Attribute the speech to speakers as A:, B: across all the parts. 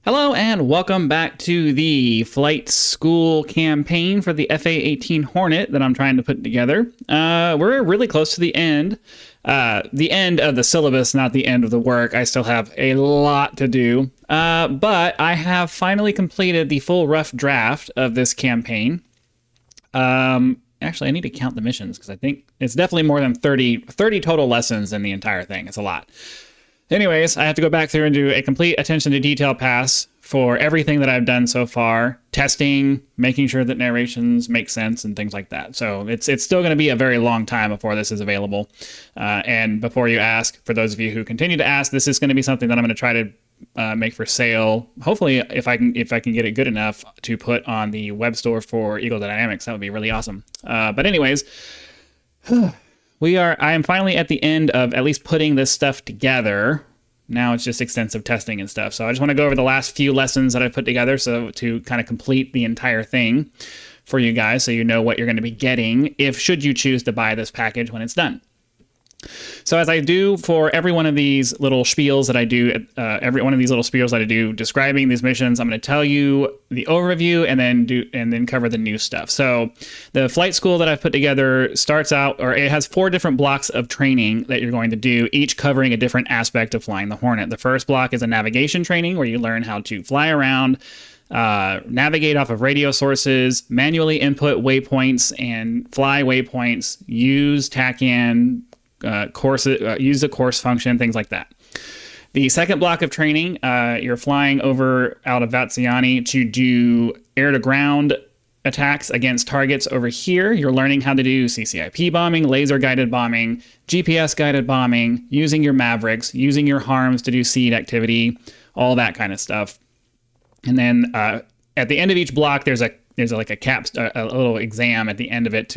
A: Hello and welcome back to the flight school campaign for the A-18 Hornet that I'm trying to put together. We're really close to the end of the syllabus, not the end of the work. I still have a lot to do, but I have finally completed the full rough draft of this campaign. Actually, I need to count the missions because I think it's definitely more than 30 total lessons in the entire thing. It's a lot. Anyways, I have to go back through and do a complete attention to detail pass for everything that I've done so far, testing, making sure that narrations make sense and things like that. So it's still going to be a very long time before this is available. And before you ask, for those of you who continue to ask, this is going to be something that I'm going to try to make for sale. Hopefully, if I can get it good enough to put on the web store for Eagle Dynamics, that would be really awesome. But anyways. I am finally at the end of at least putting this stuff together. Now it's just extensive testing and stuff. So I just want to go over the last few lessons that I put together so to kind of complete the entire thing for you guys so you know what you're going to be getting should you choose to buy this package when it's done. So as I do for every one of these little spiels that I do, describing these missions, I'm going to tell you the overview and then cover the new stuff. So the flight school that I've put together starts out, or it has 4 different blocks of training that you're going to do, each covering a different aspect of flying the Hornet. The first block is a navigation training where you learn how to fly around, navigate off of radio sources, manually input waypoints and fly waypoints, use TACAN, use the course function, things like that. The second block of training, you're flying out of Vatsiani to do air-to-ground attacks against targets over here. You're learning how to do CCIP bombing, laser-guided bombing, GPS-guided bombing, using your Mavericks, using your harms to do seed activity, all that kind of stuff. And then at the end of each block, there's a little exam at the end of it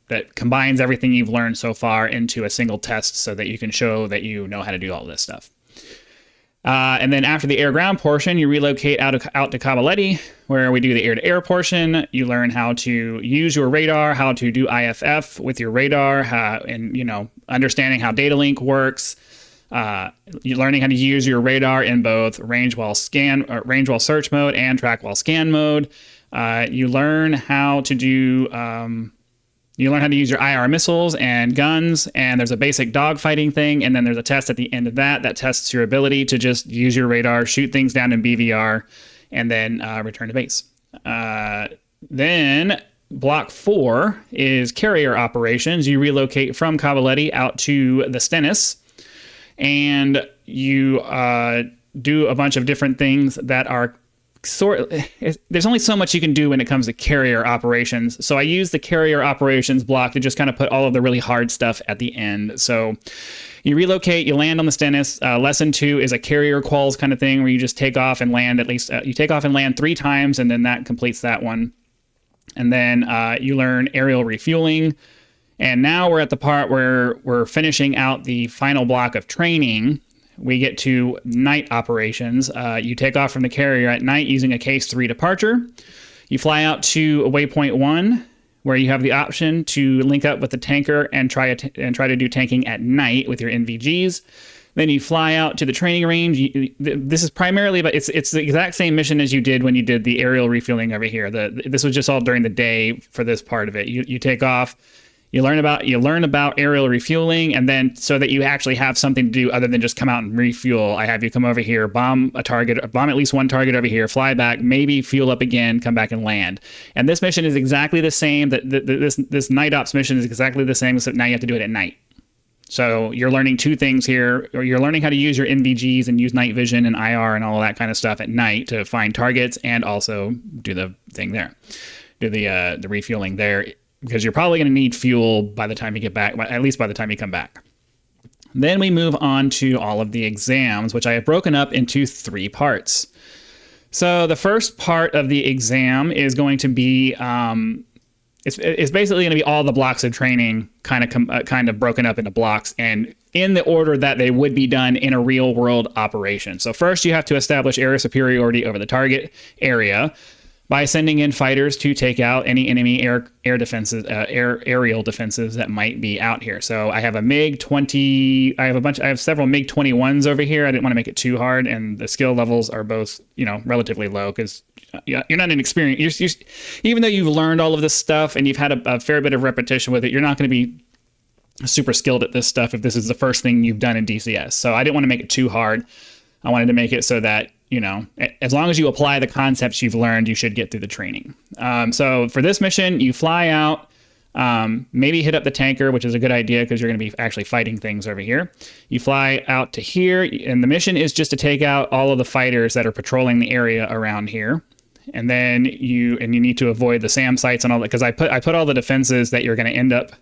A: that combines everything you've learned so far into a single test so that you can show that you know how to do all this stuff. And then after the air-ground portion, you relocate out to Kabaletti, where we do the air-to-air portion. You learn how to use your radar, how to do IFF with your radar, understanding how data link works. You're learning how to use your radar in both range while search mode and track while scan mode. You learn how to do... You learn how to use your IR missiles and guns, and there's a basic dogfighting thing, and then there's a test at the end of that tests your ability to just use your radar, shoot things down in BVR, and then return to base. Then block 4 is carrier operations. You relocate from Kabaletti out to the Stennis, and you do a bunch of different things that are there's only so much you can do when it comes to carrier operations. So I use the carrier operations block to just kind of put all of the really hard stuff at the end. So you relocate, you land on the Stennis. Lesson 2 is a carrier quals kind of thing where you just take off and land you take off and land 3 times, and then that completes that one. And then you learn aerial refueling. And now we're at the part where we're finishing out the final block of training. We get to night operations. You take off from the carrier at night using a case 3 departure. You fly out to waypoint 1, where you have the option to link up with the tanker and try to do tanking at night with your NVGs. Then you fly out to the training range. This is primarily, but it's the exact same mission as you did when you did the aerial refueling over here. This was just all during the day for this part of it. You take off. You learn about aerial refueling, and then so that you actually have something to do other than just come out and refuel, I have you come over here, bomb at least one target over here, fly back, maybe fuel up again, come back and land. And this mission is exactly the same. This night ops mission is exactly the same, except now you have to do it at night. So you're learning 2 things here. Or you're learning how to use your NVGs and use night vision and IR and all of that kind of stuff at night to find targets and also do the thing there, do the refueling there. Because you're probably going to need fuel by the time you get back, at least by the time you come back. Then we move on to all of the exams, which I have broken up into 3 parts. So the first part of the exam is going to be, it's basically going to be all the blocks of training kind of broken up into blocks and in the order that they would be done in a real world operation. So first you have to establish area superiority over the target area. by sending in fighters to take out any enemy air defenses, aerial defenses that might be out here. So I have a MiG-20. I have several MiG-21s over here. I didn't want to make it too hard, and the skill levels are both, relatively low because you're not inexperienced. Even though you've learned all of this stuff and you've had a fair bit of repetition with it, you're not going to be super skilled at this stuff if this is the first thing you've done in DCS. So I didn't want to make it too hard. I wanted to make it so that, as long as you apply the concepts you've learned, you should get through the training. So for this mission, you fly out, maybe hit up the tanker, which is a good idea because you're going to be actually fighting things over here. You fly out to here, and the mission is just to take out all of the fighters that are patrolling the area around here. And then you need to avoid the SAM sites and all that, because I put all the defenses that you're going to end up.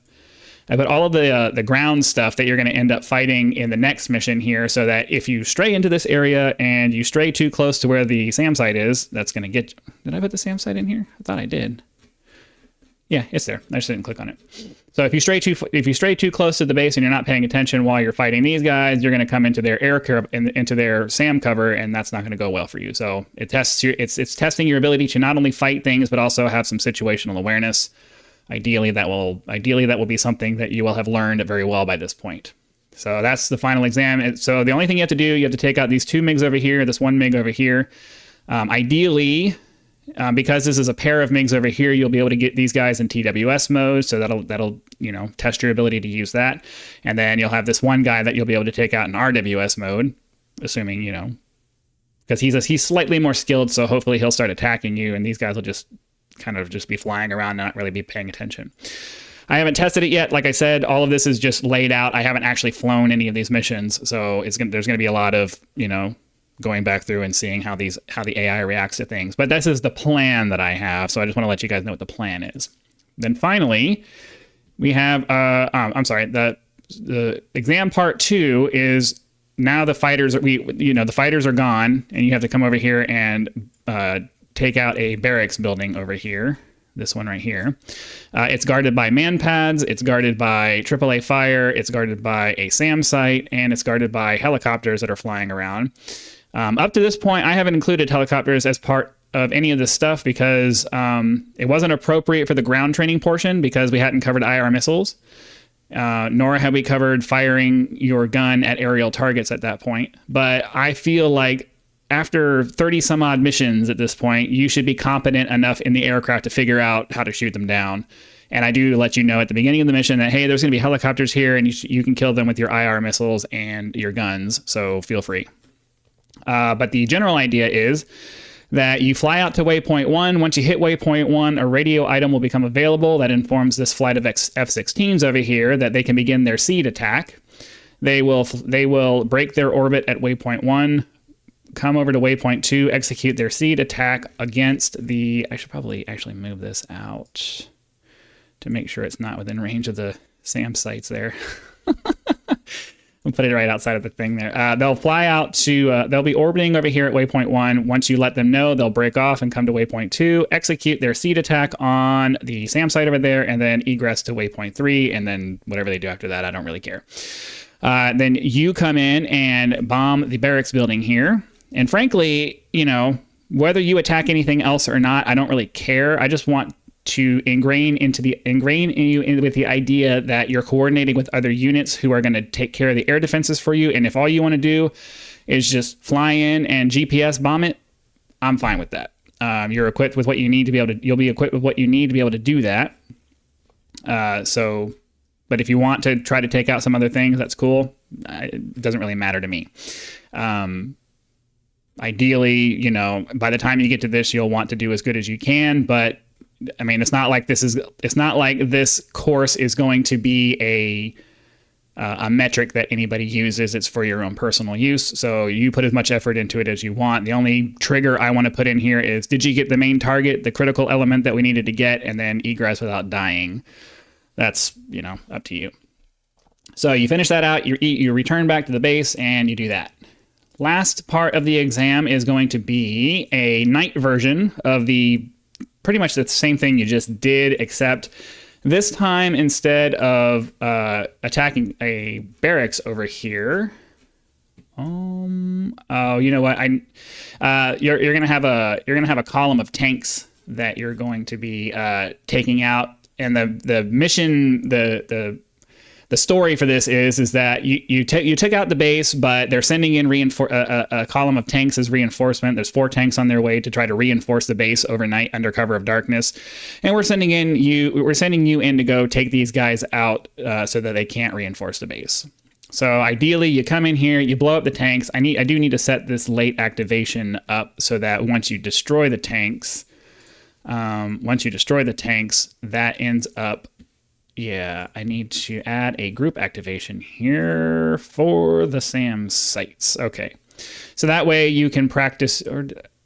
A: I put all of the ground stuff that you're going to end up fighting in the next mission here, so that if you stray into this area and you stray too close to where the SAM site is, that's going to get you. Did I put the SAM site in here? I thought I did. Yeah, it's there. I just didn't click on it. So if you stray too close to the base and you're not paying attention while you're fighting these guys, you're going to come into their into their SAM cover, and that's not going to go well for you. So it's testing your ability to not only fight things but also have some situational awareness. Ideally, that will be something that you will have learned very well by this point. So that's the final exam. So the only thing you have to do, you have to take out these 2 MiGs over here, this 1 MiG over here. Ideally, because this is a pair of MiGs over here, you'll be able to get these guys in TWS mode. So that'll test your ability to use that. And then you'll have this one guy that you'll be able to take out in RWS mode, assuming, because he's slightly more skilled. So hopefully he'll start attacking you, and these guys will just be flying around, not really be paying attention. I haven't tested it yet. Like I said, all of this is just laid out. I haven't actually flown any of these missions, so there's going to be a lot of going back through and seeing how the AI reacts to things. But this is the plan that I have, so I just want to let you guys know what the plan is. Then finally, we have the exam part 2 is now the fighters the fighters are gone, and you have to come over here and take out a barracks building over here. This one right here. It's guarded by man pads, it's guarded by AAA fire, it's guarded by a SAM site, and it's guarded by helicopters that are flying around. Up to this point, I haven't included helicopters as part of any of this stuff because it wasn't appropriate for the ground training portion because we hadn't covered IR missiles, nor had we covered firing your gun at aerial targets at that point. But I feel like after 30 some odd missions at this point, you should be competent enough in the aircraft to figure out how to shoot them down. And I do let you know at the beginning of the mission that, hey, there's going to be helicopters here, and you can kill them with your IR missiles and your guns, so feel free. But the general idea is that you fly out to waypoint 1. Once you hit waypoint 1, a radio item will become available that informs this flight of F-16s over here that they can begin their seed attack. They will break their orbit at waypoint 1, come over to waypoint 2, execute their seed attack against the... I should probably actually move this out to make sure it's not within range of the SAM sites there. I'll put it right outside of the thing there. They'll fly out to... they'll be orbiting over here at waypoint 1. Once you let them know, they'll break off and come to waypoint 2, execute their seed attack on the SAM site over there, and then egress to waypoint 3, and then whatever they do after that, I don't really care. Then you come in and bomb the barracks building here. And frankly, whether you attack anything else or not, I don't really care. I just want to ingrain you with the idea that you're coordinating with other units who are going to take care of the air defenses for you. And if all you want to do is just fly in and GPS bomb it, I'm fine with that. You're equipped with what you need to be able to. You'll be equipped with what you need to be able to do that. But if you want to try to take out some other things, that's cool. It doesn't really matter to me. Ideally, by the time you get to this, you'll want to do as good as you can. But I mean, it's not like this course is going to be a metric that anybody uses. It's for your own personal use. So you put as much effort into it as you want. The only trigger I want to put in here is, did you get the main target, the critical element that we needed to get, and then egress without dying? That's, up to you. So you finish that out, you return back to the base, and you do that. Last part of the exam is going to be a night version of pretty much the same thing you just did, except this time instead of attacking a barracks over here. Oh, you know what? You're gonna have a column of tanks that you're going to be taking out. And the mission, the story for this is that you took out the base, but they're sending in a column of tanks as reinforcement. There's 4 tanks on their way to try to reinforce the base overnight under cover of darkness, and we're sending you in to go take these guys out so that they can't reinforce the base. So ideally, you come in here, you blow up the tanks. I do need to set this late activation up so that once you destroy the tanks, that ends up. Yeah, I need to add a group activation here for the SAM sites. Okay, so that way you can practice.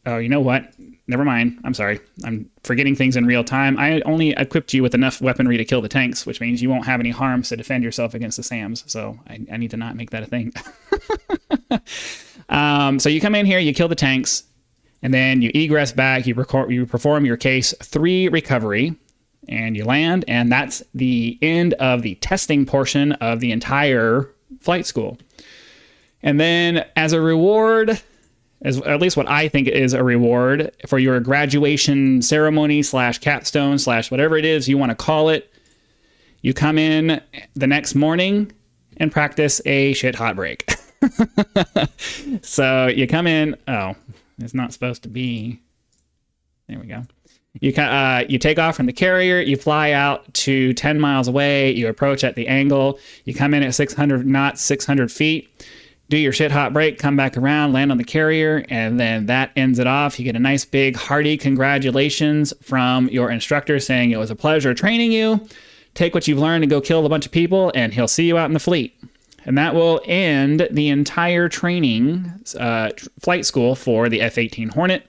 A: Oh, you know what? Never mind. I'm sorry. I'm forgetting things in real time. I only equipped you with enough weaponry to kill the tanks, which means you won't have any harms to defend yourself against the SAMs. So I need to not make that a thing. So you come in here, you kill the tanks, and then you egress back. You perform your case 3 recovery. And you land, and that's the end of the testing portion of the entire flight school. And then as a reward, at least what I think is a reward for your graduation ceremony / capstone / whatever it is you want to call it, you come in the next morning and practice a shit hot break. So you come in. Oh, it's not supposed to be. There we go. You take off from the carrier, you fly out to 10 miles away, you approach at the angle, you come in at 600 knots, 600 feet, do your shit hot break, come back around, land on the carrier, and then that ends it off. You get a nice big hearty congratulations from your instructor saying it was a pleasure training you. Take what you've learned and go kill a bunch of people, and he'll see you out in the fleet. And that will end the entire training flight school for the F-18 Hornet.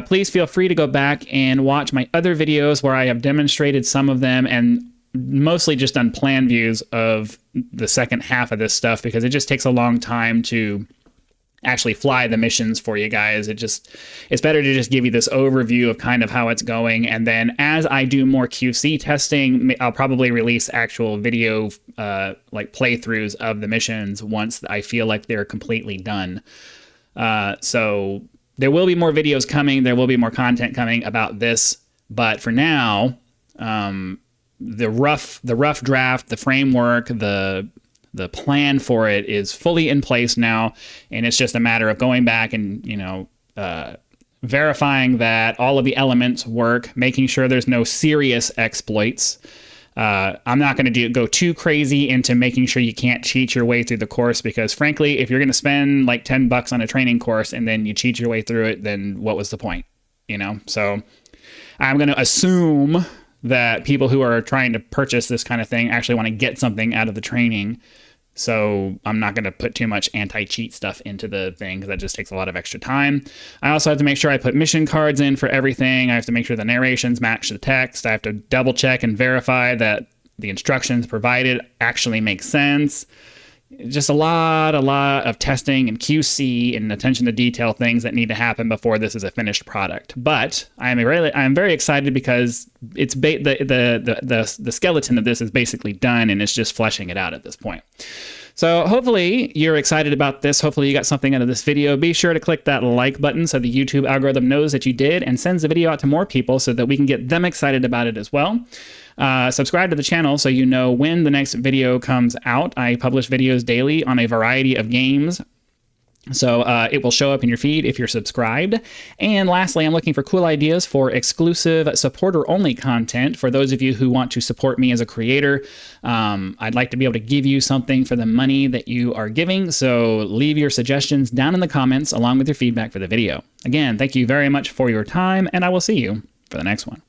A: Please feel free to go back and watch my other videos where I have demonstrated some of them, and mostly just done plan views of the second half of this stuff because it just takes a long time to actually fly the missions for you guys. It's better to just give you this overview of kind of how it's going, and then as I do more QC testing, I'll probably release actual video like playthroughs of the missions once I feel like they're completely done. So there will be more videos coming. There will be more content coming about this. But for now, the rough draft, the framework, the plan for it is fully in place now, and it's just a matter of going back and verifying that all of the elements work, making sure there's no serious exploits. I'm not going to go too crazy into making sure you can't cheat your way through the course, because frankly, if you're going to spend like $10 on a training course and then you cheat your way through it, then what was the point? So I'm going to assume that people who are trying to purchase this kind of thing actually want to get something out of the training. So I'm not going to put too much anti-cheat stuff into the thing because that just takes a lot of extra time. I also have to make sure I put mission cards in for everything. I have to make sure the narrations match the text. I have to double check and verify that the instructions provided actually make sense. Just a lot of testing and QC and attention to detail things that need to happen before this is a finished product. But I'm very excited because it's the skeleton of this is basically done, and it's just fleshing it out at this point. So hopefully you're excited about this. Hopefully you got something out of this video. Be sure to click that like button so the YouTube algorithm knows that you did and sends the video out to more people so that we can get them excited about it as well. Subscribe to the channel so you know when the next video comes out. I publish videos daily on a variety of games, so it will show up in your feed if you're subscribed. And lastly, I'm looking for cool ideas for exclusive supporter-only content for those of you who want to support me as a creator. I'd like to be able to give you something for the money that you are giving, so leave your suggestions down in the comments along with your feedback for the video. Again, thank you very much for your time, and I will see you for the next one.